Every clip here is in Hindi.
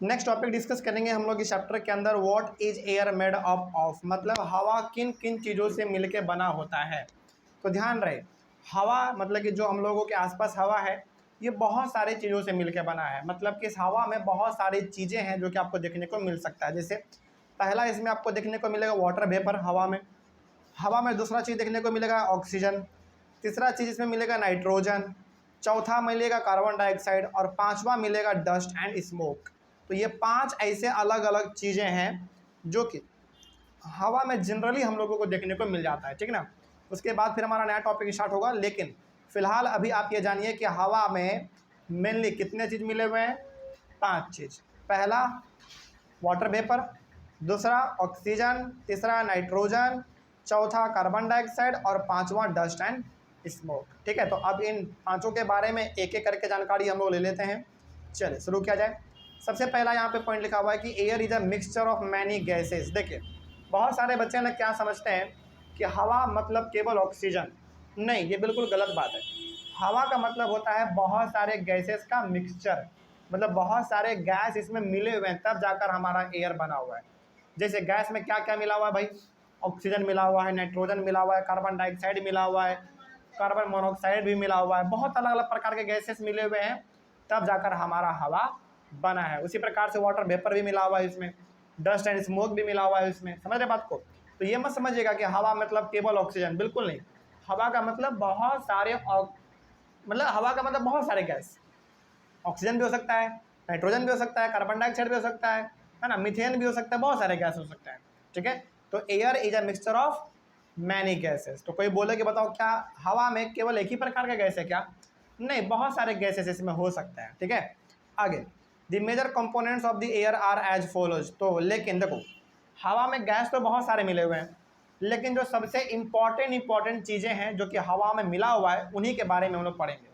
नेक्स्ट टॉपिक डिस्कस करेंगे हम लोग इस चैप्टर के अंदर, what is air made up of, मतलब हवा किन किन चीज़ों से मिलके बना होता है। तो ध्यान रहे, हवा मतलब कि जो हम लोगों के आसपास हवा है ये बहुत सारी चीज़ों से मिलके बना है। मतलब कि इस हवा में बहुत सारी चीज़ें हैं जो कि आपको देखने को मिल सकता है। जैसे पहला इसमें आपको देखने को मिलेगा वाटर वेपर हवा में दूसरा चीज़ देखने को मिलेगा ऑक्सीजन, तीसरा चीज़ इसमें मिलेगा नाइट्रोजन, चौथा मिलेगा कार्बन डाइऑक्साइड और पांचवा मिलेगा डस्ट एंड स्मोक। तो ये 5 ऐसे अलग अलग चीज़ें हैं जो कि हवा में जनरली हम लोगों को देखने को मिल जाता है, ठीक ना। उसके बाद फिर हमारा नया टॉपिक स्टार्ट होगा, लेकिन फिलहाल अभी आप ये जानिए कि हवा में मेनली कितने चीज़ मिले हुए हैं, 5 चीज़। पहला वाटर वेपर, दूसरा ऑक्सीजन, तीसरा नाइट्रोजन, चौथा कार्बन डाइऑक्साइड और पांचवा डस्ट एंड स्मोक। ठीक है, तो अब इन पांचों के बारे में एक एक करके जानकारी हम लोग ले लेते हैं। चलिए शुरू किया जाए। सबसे पहला यहाँ पे पॉइंट लिखा हुआ है कि air is a mixture of many gases. देखिए बहुत सारे बच्चे ना क्या समझते हैं कि हवा मतलब केवल ऑक्सीजन, नहीं, ये बिल्कुल गलत बात है। हवा का मतलब होता है बहुत सारे गैसेस का मिक्सचर, मतलब बहुत सारे गैस इसमें मिले हुए हैं तब जाकर हमारा एयर बना हुआ है। जैसे गैस में क्या क्या मिला हुआ है भाई, ऑक्सीजन मिला हुआ है, नाइट्रोजन मिला हुआ है, कार्बन डाइऑक्साइड मिला हुआ है, कार्बन मोनोऑक्साइड भी मिला हुआ है, बहुत अलग अलग प्रकार के गैसेस मिले हुए हैं तब जाकर हमारा हवा बना है। उसी प्रकार से वाटर वेपर भी मिला हुआ है इसमें, डस्ट एंड स्मोक भी मिला हुआ है इसमें। समझ रहे बात को। तो ये मत समझिएगा कि हवा मतलब केवल ऑक्सीजन, बिल्कुल नहीं। हवा का मतलब बहुत सारे मतलब हवा का मतलब बहुत सारे गैस, ऑक्सीजन भी हो सकता है, नाइट्रोजन भी हो सकता है, कार्बन डाइऑक्साइड भी हो सकता है ना, मीथेन भी हो सकता है, बहुत सारे गैस हो सकता है। ठीक है, तो air is a mixture of many gases. तो कोई बोले कि बताओ क्या हवा में केवल एक ही प्रकार का गैस है क्या, नहीं, बहुत सारे गैसेस इसमें हो सकता है। ठीक है, आगे the major components of the air are as follows. तो लेकिन देखो हवा में गैस तो बहुत सारे मिले हुए हैं, लेकिन जो सबसे इंपॉर्टेंट चीज़ें हैं जो कि हवा में मिला हुआ है उन्हीं के बारे में हम लोग पढ़ेंगे।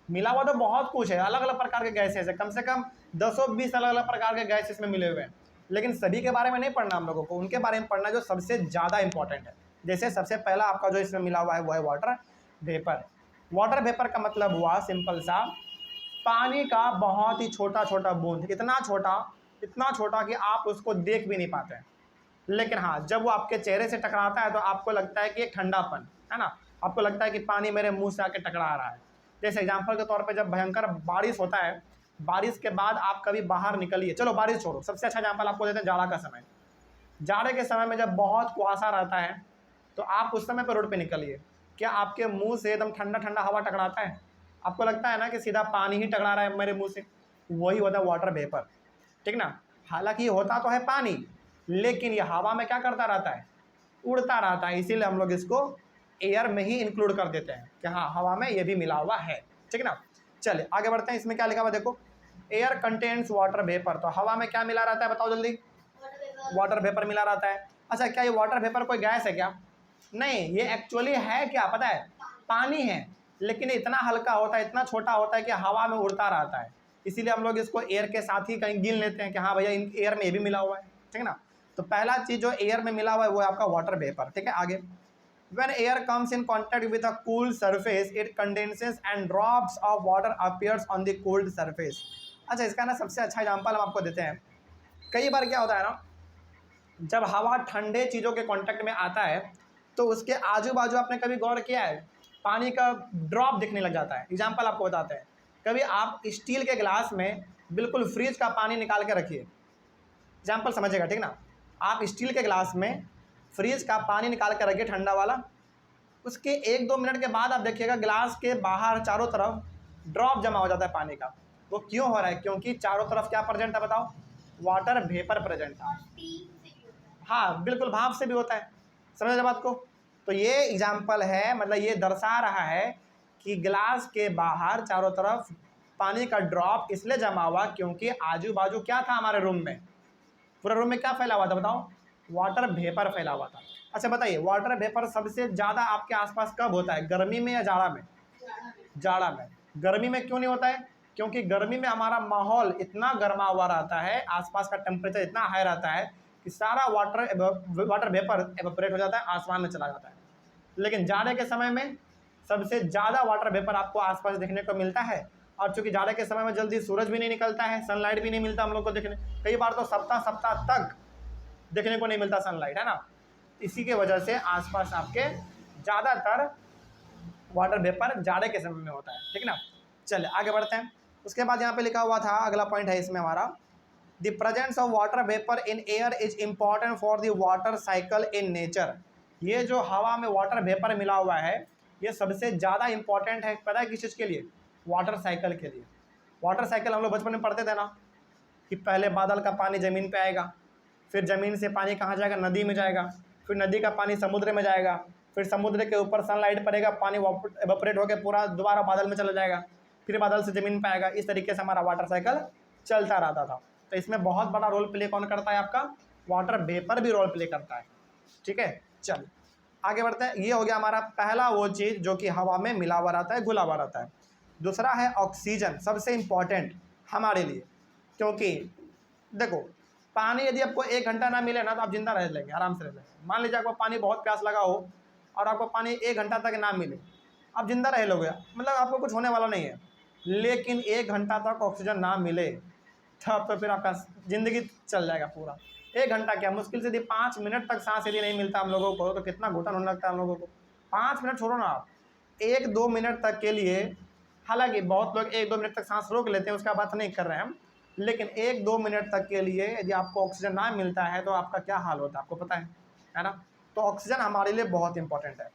मिला हुआ तो बहुत कुछ है, अलग अलग प्रकार के गैसेस है, कम से कम 10-20 अलग अलग प्रकार के गैस इसमें मिले हुए हैं, लेकिन सभी के बारे में नहीं पढ़ना हम लोगों को, उनके बारे में पढ़ना जो सबसे ज़्यादा इंपॉर्टेंट है। जैसे सबसे पहला आपका जो इसमें मिला हुआ है वो है वाटर वेपर। वाटर वेपर का मतलब हुआ सिंपल सा, पानी का बहुत ही छोटा छोटा बूंद, इतना छोटा कि आप उसको देख भी नहीं पाते हैं, लेकिन हाँ जब वो आपके चेहरे से टकराता है तो आपको लगता है कि एक ठंडापन है ना, आपको लगता है कि पानी मेरे मुंह से आके टकरा रहा है। जैसे एग्जाम्पल के तौर पे जब भयंकर बारिश होता है, बारिश के बाद आप कभी बाहर निकलिए, चलो बारिश छोड़ो, सबसे अच्छा एग्जाम्पल आपको देते हैं जाड़ा का समय। जाड़े के समय में जब बहुत कुहासा रहता है तो आप उस समय पर रोड पे निकलिए, क्या आपके मुंह से एकदम ठंडा ठंडा हवा टकराता है? आपको लगता है ना कि सीधा पानी ही टकरा रहा है मेरे मुंह से, वही होता है वाटर वेपर। ठीक ना, हालांकि ये होता तो है पानी, लेकिन ये हवा में क्या करता रहता है, उड़ता रहता है, इसीलिए हम लोग इसको एयर में ही इंक्लूड कर देते हैं कि हाँ हवा में ये भी मिला हुआ है। ठीक ना, चलिए आगे बढ़ते हैं। इसमें क्या लिखा हुआ देखो, एयर कंटेन्स वाटर वेपर। तो हवा में क्या मिला रहता है बताओ जल्दी, वाटर वेपर मिला रहता है। अच्छा क्या ये वाटर वेपर कोई गैस है क्या? नहीं, ये एक्चुअली है क्या पता है, पानी है, लेकिन इतना हल्का होता है, इतना छोटा होता है कि हवा में उड़ता रहता है, इसीलिए हम लोग इसको एयर के साथ ही कहीं गिन लेते हैं कि हाँ भैया एयर में ये भी मिला हुआ है। ठीक है ना, तो पहला चीज जो एयर में मिला हुआ है वो है आपका वाटर वेपर। ठीक है, आगे when air comes in contact with a cool surface it condenses and drops of water appears on the cooled surface। अच्छा इसका ना सबसे अच्छा एग्जांपल हम आपको देते हैं। कई बार क्या होता है ना, जब हवा ठंडे चीज़ों के कांटेक्ट में आता है तो उसके आजू बाजू आपने कभी गौर किया है, पानी का ड्रॉप दिखने लग जाता है। एग्जांपल आपको बताते हैं, कभी आप स्टील के गिलास में बिल्कुल फ्रिज का पानी निकाल के रखिए, एग्जाम्पल समझिएगा। ठीक ना, आप स्टील के गिलास में फ्रिज का पानी निकाल के रखिए ठंडा वाला, उसके 1-2 मिनट के बाद आप देखिएगा गिलास के बाहर चारों तरफ ड्रॉप जमा हो जाता है पानी का। वो क्यों हो रहा है? क्योंकि चारों तरफ क्या प्रेजेंट है बताओ, वाटर वेपर प्रेजेंट है। हाँ बिल्कुल, भाप से भी होता है, समझ रहे बात को। तो ये एग्जाम्पल है, मतलब ये दर्शा रहा है कि गिलास के बाहर चारों तरफ पानी का ड्रॉप इसलिए जमा हुआ क्योंकि आजू बाजू क्या था हमारे रूम में, पूरा रूम में क्या फैला हुआ था बताओ, वाटर वेपर फैला हुआ था। अच्छा बताइए वाटर वेपर सबसे ज़्यादा आपके आसपास कब होता है, गर्मी में या जाड़ा में? जाड़ा में। गर्मी में क्यों नहीं होता है? क्योंकि गर्मी में हमारा माहौल इतना गर्मा हुआ रहता है, आसपास का टेम्परेचर इतना हाई रहता है कि सारा वाटर वेपर एवोपरेट हो जाता है, आसमान में चला जाता है। लेकिन जाड़े के समय में सबसे ज़्यादा वाटर वेपर आपको आसपास देखने को मिलता है और चूंकि जाड़े के समय में जल्दी सूरज भी नहीं निकलता है, सनलाइट भी नहीं मिलता हम लोग को देखने, कई बार तो सप्ताह तक देखने को नहीं मिलता सनलाइट, है ना। इसी के वजह से आसपास आपके ज़्यादातर वाटर वेपर जाड़े के समय में होता है, ठीक है ना। चलिए आगे बढ़ते हैं। उसके बाद यहाँ पे लिखा हुआ था, अगला पॉइंट है इसमें हमारा, the presence of water vapour in air is important for the water cycle in nature. ये जो हवा में वाटर वेपर मिला हुआ है ये सबसे ज़्यादा इंपॉर्टेंट है, पता है किस चीज़ के लिए? वाटर साइकिल के लिए। वाटर साइकिल हम लोग बचपन में पढ़ते थे ना, कि पहले बादल का पानी ज़मीन पे आएगा, फिर ज़मीन से पानी कहाँ जाएगा? नदी में जाएगा, फिर नदी का पानी समुद्र में जाएगा, फिर समुद्र के ऊपर सनलाइट पड़ेगा, पानी एवोपरेट होकर पूरा दोबारा बादल में चला जाएगा, फिर बादल से ज़मीन पे आएगा। इस तरीके से हमारा वाटर साइकिल चलता रहता था। तो इसमें बहुत बड़ा रोल प्ले कौन करता है? आपका वाटर वेपर भी रोल प्ले करता है, ठीक है। चल आगे बढ़ते हैं। ये हो गया हमारा पहला वो चीज़ जो कि हवा में मिला हुआ रहता है, घुला हुआ रहता है। दूसरा है ऑक्सीजन, सबसे इम्पॉर्टेंट हमारे लिए, क्योंकि देखो पानी यदि आपको 1 घंटा ना मिले ना तो आप जिंदा रह लेंगे, आराम से रह लेंगे। मान लीजिए आपको पानी बहुत प्यास लगा हो और आपको पानी 1 घंटा तक ना मिले, आप जिंदा रह लोगे, मतलब आपको कुछ होने वाला नहीं है। लेकिन 1 घंटा तक ऑक्सीजन ना मिले तब तो फिर आपका ज़िंदगी चल जाएगा पूरा। 1 घंटा क्या, मुश्किल से यदि 5 मिनट तक सांस यदि नहीं मिलता हम लोगों को तो कितना घुटन होने लगता है हम लोगों को। 5 मिनट छोड़ो ना, आप 1-2 मिनट तक के लिए, हालांकि बहुत लोग 1-2 मिनट तक सांस रोक लेते हैं, उसका बात नहीं कर रहे हैं हम, लेकिन 1-2 मिनट तक के लिए यदि आपको ऑक्सीजन ना मिलता है तो आपका क्या हाल होता है आपको पता है ना। तो ऑक्सीजन हमारे लिए बहुत इंपॉर्टेंट है।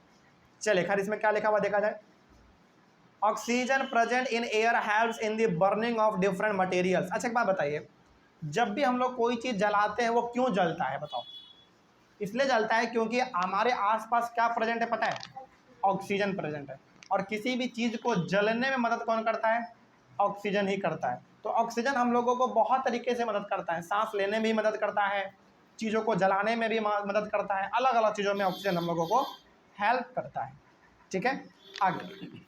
चलिए खैर इसमें क्या लिखा हुआ देखा जाए। Oxygen present in air helps in the burning of different materials. अच्छा एक बात बताइए, जब भी हम लोग कोई चीज़ जलाते हैं वो क्यों जलता है बताओ? इसलिए जलता है क्योंकि हमारे आसपास क्या प्रेजेंट है पता है? ऑक्सीजन प्रेजेंट है। और किसी भी चीज़ को जलने में मदद कौन करता है? ऑक्सीजन ही करता है। तो ऑक्सीजन हम लोगों को बहुत तरीके से मदद करता है, सांस लेने में भी मदद करता है, चीज़ों को जलाने में भी मदद करता है, अलग अलग चीज़ों में ऑक्सीजन हम लोगों को हेल्प करता है, ठीक है। आगे,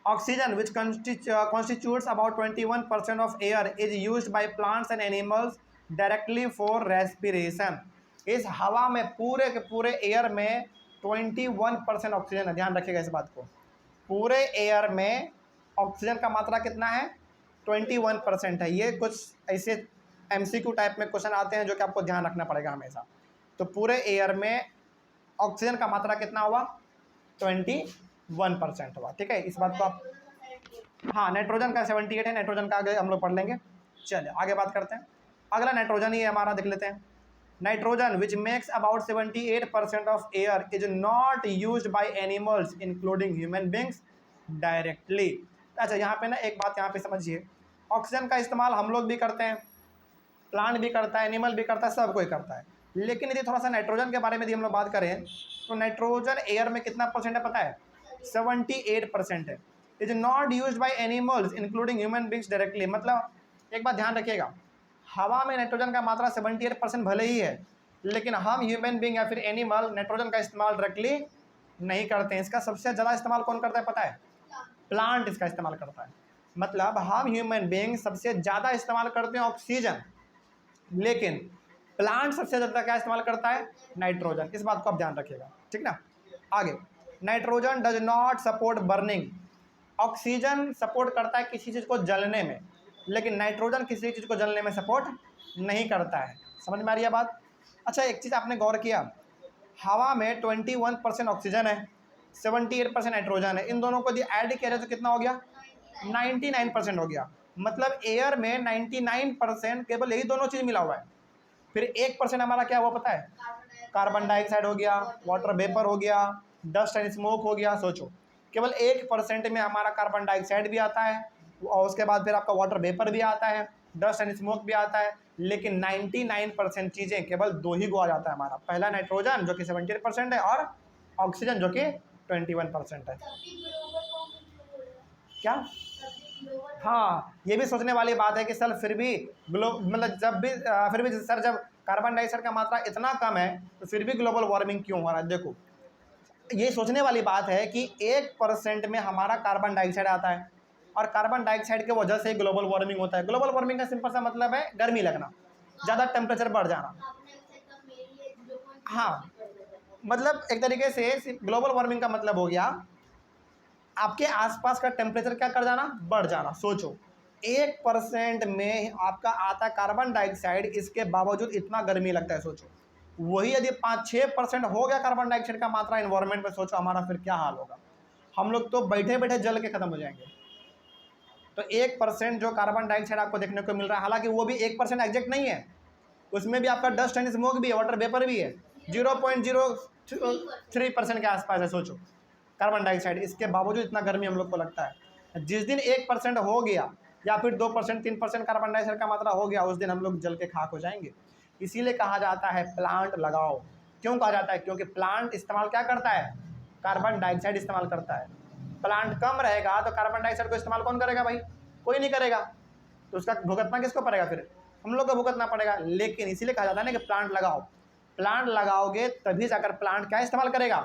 oxygen which constitutes about 21% of air is used by plants and animals directly for respiration। इस हवा में पूरे के पूरे एयर में 21% ऑक्सीजन है, ध्यान रखिएगा इस बात को। पूरे एयर में ऑक्सीजन का मात्रा कितना है? 21% है। ये कुछ ऐसे MCQ टाइप में क्वेश्चन आते हैं जो कि आपको ध्यान रखना पड़ेगा हमेशा। तो पूरे एयर में ऑक्सीजन का मात्रा कितना हुआ? 21% हुआ, ठीक है। इस बात को आप, हाँ नाइट्रोजन का 78 है, नाइट्रोजन का आगे हम लोग पढ़ लेंगे। चलिए आगे बात करते हैं। अगला नाइट्रोजन ही है हमारा, देख लेते हैं। Nitrogen which makes about 78% of air is not used by animals including human beings directly. अच्छा यहाँ पे ना एक बात यहाँ पे समझिए, ऑक्सीजन का इस्तेमाल हम लोग भी करते हैं, प्लांट भी करता है, एनिमल भी करता है, सब कोई करता है। लेकिन यदि थोड़ा सा नाइट्रोजन के बारे में यदि हम लोग बात करें तो नाइट्रोजन एयर में कितना परसेंट है पता है? 78% है। Is not used by animals including human beings directly. मतलब एक बात ध्यान रखिएगा, हवा में नाइट्रोजन का मात्रा 78% भले ही है, लेकिन हम ह्यूमन बींग या फिर एनिमल नाइट्रोजन का इस्तेमाल डायरेक्टली नहीं करते हैं। इसका सबसे ज़्यादा इस्तेमाल कौन करता है पता है? प्लांट इसका इस्तेमाल करता है। मतलब हम ह्यूमन बींग सबसे ज़्यादा इस्तेमाल करते हैं ऑक्सीजन, लेकिन प्लांट सबसे ज़्यादा क्या इस्तेमाल करता है? नाइट्रोजन। इस बात को आप ध्यान रखिएगा, ठीक ना। आगे, nitrogen does not support burning. Oxygen support करता है किसी चीज़ को जलने में, लेकिन नाइट्रोजन किसी चीज़ को जलने में सपोर्ट नहीं करता है। समझ में आ रही है बात? अच्छा एक चीज़ आपने गौर किया, हवा में 21% ऑक्सीजन है, 78% नाइट्रोजन है, इन दोनों को यदि ऐड किया जाए तो कितना हो गया? 99% हो गया। मतलब एयर में 99% केवल यही दोनों चीज़ मिला हुआ है। फिर 1% हमारा क्या हुआ पता है? कार्बन डाइऑक्साइड हो गया, वाटर वेपर हो गया, डस्ट एंड स्मोक हो गया। सोचो केवल 1% में हमारा कार्बन डाइऑक्साइड भी आता है और उसके बाद फिर आपका वाटर वेपर भी आता है, डस्ट एंड स्मोक भी आता है, लेकिन 99% चीज़ें केवल 2 ही को आ जाता है हमारा। पहला नाइट्रोजन जो कि 78% है और ऑक्सीजन जो कि 21% है। क्या? हाँ ये भी सोचने वाली बात है कि सर फिर भी मतलब जब भी फिर भी सर जब कार्बन डाइऑक्साइड का मात्रा इतना कम है तो फिर भी ग्लोबल वार्मिंग क्यों हो रहा है? देखो ये सोचने वाली बात है कि 1% में हमारा कार्बन डाइऑक्साइड आता है और कार्बन डाइऑक्साइड की वजह से ग्लोबल वार्मिंग होता है। ग्लोबल वार्मिंग का सिंपल सा मतलब है गर्मी लगना, ज़्यादा टेम्परेचर बढ़ जाना। हाँ मतलब एक तरीके से ग्लोबल वार्मिंग का मतलब हो गया आपके आसपास का टेम्परेचर क्या कर जाना, बढ़ जाना। सोचो 1% में आपका आता कार्बन डाइऑक्साइड, इसके बावजूद इतना गर्मी लगता है। सोचो वही यदि 5-6% हो गया कार्बन डाइऑक्साइड का मात्रा इन्वायरमेंट में, सोचो हमारा फिर क्या हाल होगा। हम लोग तो बैठे बैठे जल के खत्म हो जाएंगे। तो 1% जो कार्बन डाइऑक्साइड आपको देखने को मिल रहा है, हालांकि वो भी 1% एग्जैक्ट नहीं है, उसमें भी आपका डस्ट एंड स्मोक भी है, वाटर वेपर भी है, 0.03% के आसपास है। सोचो कार्बन डाइऑक्साइड, इसके बावजूद इतना गर्मी हम लोग को लगता है। जिस दिन 1% हो गया या फिर 2%, 3% कार्बन डाइऑक्साइड का मात्रा हो गया, उस दिन हम लोग जल के खाक हो जाएंगे। इसीलिए कहा जाता है प्लांट लगाओ। क्यों कहा जाता है? क्योंकि प्लांट इस्तेमाल क्या करता है, कार्बन डाइऑक्साइड इस्तेमाल करता है। प्लांट कम रहेगा तो कार्बन डाइऑक्साइड को इस्तेमाल कौन करेगा भाई? कोई नहीं करेगा। तो उसका भुगतना किसको पड़ेगा? फिर हम लोग को भुगतना पड़ेगा। लेकिन इसीलिए कहा जाता है ना कि प्लांट लगाओ। प्लांट लगाओगे तभी जाकर प्लांट क्या इस्तेमाल करेगा,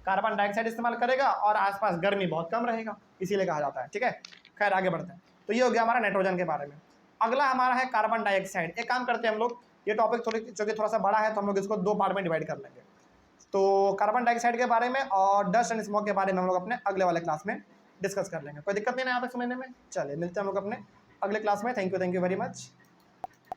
कार्बन डाइऑक्साइड इस्तेमाल करेगा, और आसपास गर्मी बहुत कम रहेगा, इसीलिए कहा जाता है। ठीक है, खैर आगे बढ़ते हैं। तो ये हो गया हमारा नाइट्रोजन के बारे में। अगला हमारा है कार्बन डाइऑक्साइड। एक काम करते हैं हम लोग, ये टॉपिक थोड़ा सा बड़ा है तो हम लोग इसको 2 पार्ट में डिवाइड कर लेंगे। तो कार्बन डाइऑक्साइड के बारे में और डस्ट एंड स्मोक के बारे में हम लोग अपने अगले वाले क्लास में डिस्कस कर लेंगे। कोई दिक्कत नहीं है यहाँ तक समझने में। चलिए मिलते हैं हम लोग अपने अगले क्लास में। Thank you very much.